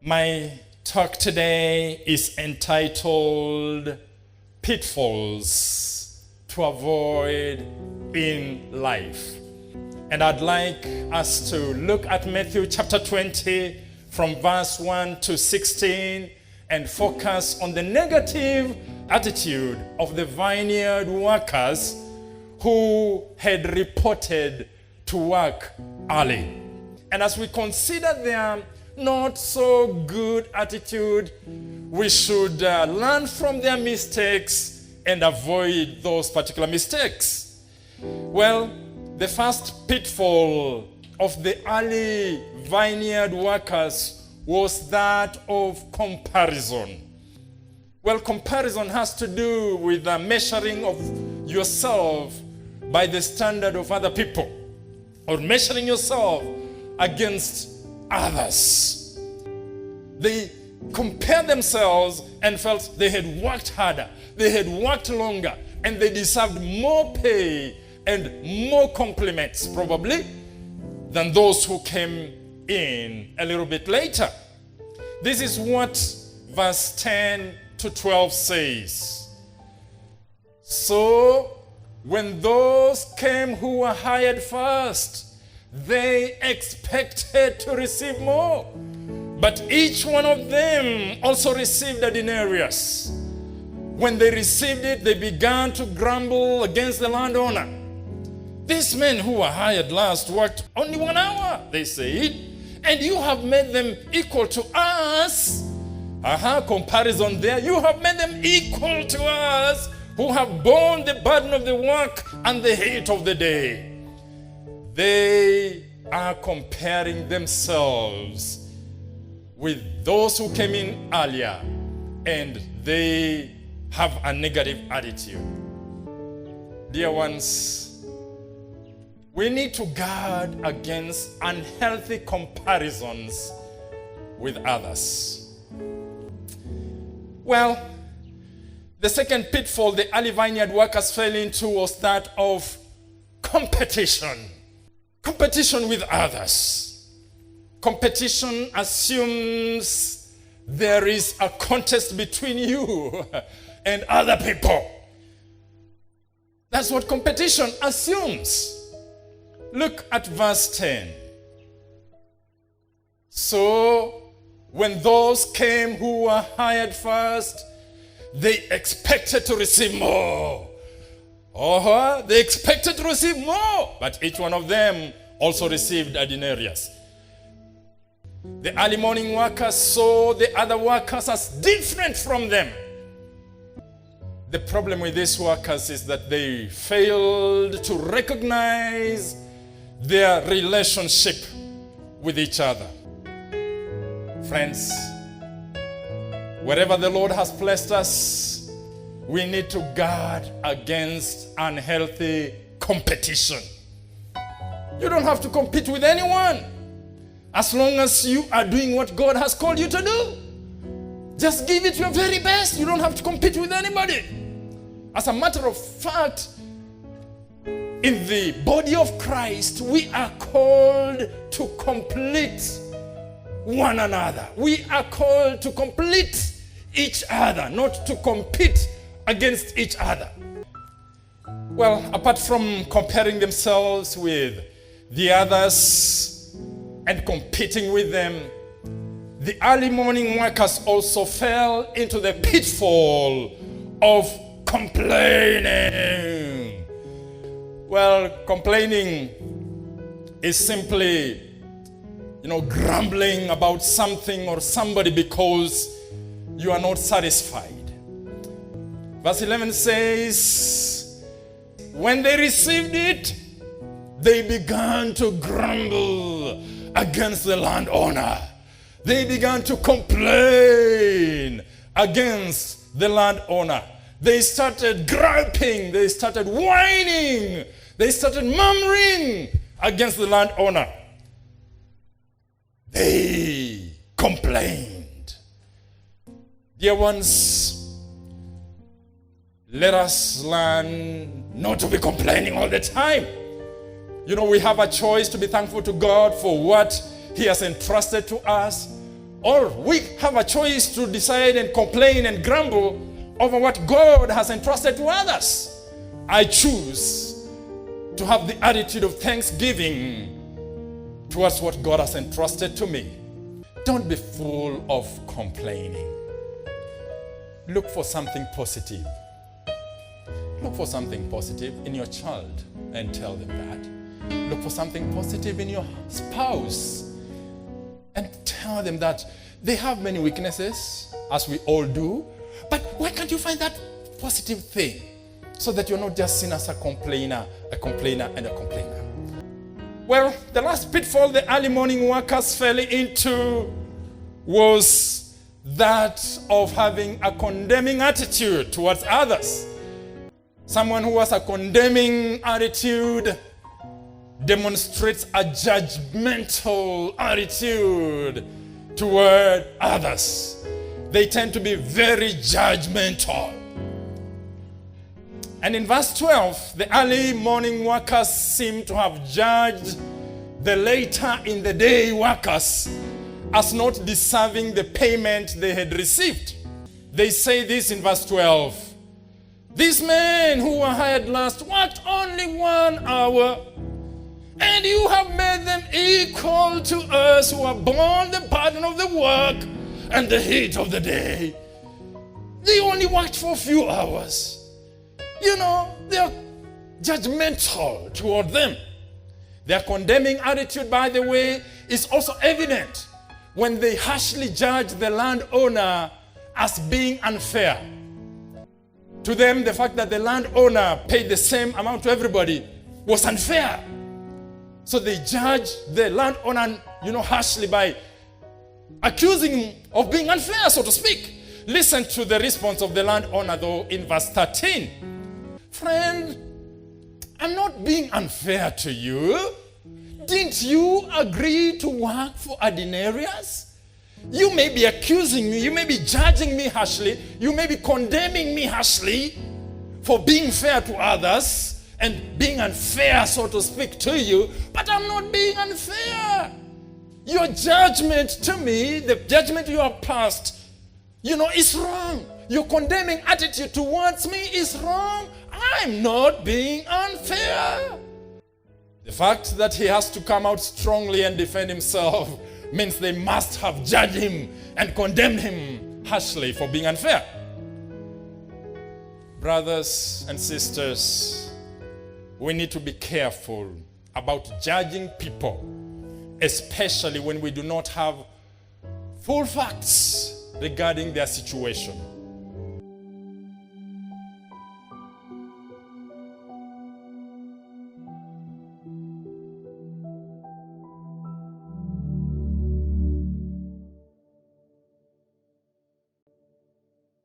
My talk today is entitled Pitfalls to Avoid in Life. And I'd like us to look at Matthew chapter 20 from verse 1 to 16 and focus on the negative attitude of the vineyard workers who had reported to work early. And as we consider their not so good attitude, we should learn from their mistakes and avoid those particular mistakes. Well, the first pitfall of the early vineyard workers was that of comparison. Well, comparison has to do with the measuring of yourself by the standard of other people, or measuring yourself against others. They compared themselves and felt they had worked harder, they had worked longer, and they deserved more pay and more compliments probably than those who came in a little bit later. This is what verse 10 to 12 says. So when those came who were hired first, they expected to receive more. But each one of them also received a denarius. When they received it, they began to grumble against the landowner. These men who were hired last worked only 1 hour, they said, and you have made them equal to us. Comparison there. You have made them equal to us who have borne the burden of the work and the heat of the day. They are comparing themselves with those who came in earlier, and they have a negative attitude. Dear ones, we need to guard against unhealthy comparisons with others. Well, the second pitfall the early vineyard workers fell into was that of competition. Competition with others. Competition assumes there is a contest between you and other people. That's what competition assumes. Look at verse 10. So when those came who were hired first, they expected to receive more. They expected to receive more, but each one of them also received a denarius. The early morning workers saw the other workers as different from them. The problem with these workers is that they failed to recognize their relationship with each other. Friends, wherever the Lord has placed us, we need to guard against unhealthy competition. You don't have to compete with anyone as long as you are doing what God has called you to do. Just give it your very best. You don't have to compete with anybody. As a matter of fact, in the body of Christ, we are called to complete one another. We are called to complete each other, not to compete against each other. Well, apart from comparing themselves with the others and competing with them, the early morning workers also fell into the pitfall of complaining. Well, complaining is simply, grumbling about something or somebody because you are not satisfied. Verse 11 says, when they received it, they began to grumble against the landowner. They began to complain against the landowner. They started griping, they started whining, they started murmuring against the landowner. They complained. Dear ones, let us learn not to be complaining all the time. We have a choice to be thankful to God for what He has entrusted to us, Or we have a choice to decide and complain and grumble over what God has entrusted to others. I choose to have the attitude of thanksgiving towards what God has entrusted to me. Don't be full of complaining. Look for something positive. Look for something positive in your child and tell them that. Look for something positive in your spouse and tell them that they have many weaknesses, as we all do, but why can't you find that positive thing so that you're not just seen as a complainer, and a complainer? Well, the last pitfall the early morning workers fell into was that of having a condemning attitude towards others. Someone who has a condemning attitude demonstrates a judgmental attitude toward others. They tend to be very judgmental. And in verse 12, the early morning workers seem to have judged the later in the day workers as not deserving the payment they had received. They say this in verse 12. These men who were hired last worked only 1 hour, and you have made them equal to us who have borne the burden of the work and the heat of the day. They only worked for a few hours. You know, they are judgmental toward them. Their condemning attitude, by the way, is also evident when they harshly judge the landowner as being unfair. To them, the fact that the landowner paid the same amount to everybody was unfair. So they judge the landowner, harshly by accusing him of being unfair, so to speak. Listen to the response of the landowner, though, in verse 13. Friend, I'm not being unfair to you. Didn't you agree to work for a denarius? You may be accusing me, you may be judging me harshly, you may be condemning me harshly for being fair to others and being unfair, so to speak, to you, but I'm not being unfair. Your judgment to me, the judgment you have passed, is wrong. Your condemning attitude towards me is wrong. I'm not being unfair. The fact that he has to come out strongly and defend himself means they must have judged him and condemned him harshly for being unfair. Brothers and sisters, we need to be careful about judging people, especially when we do not have full facts regarding their situation.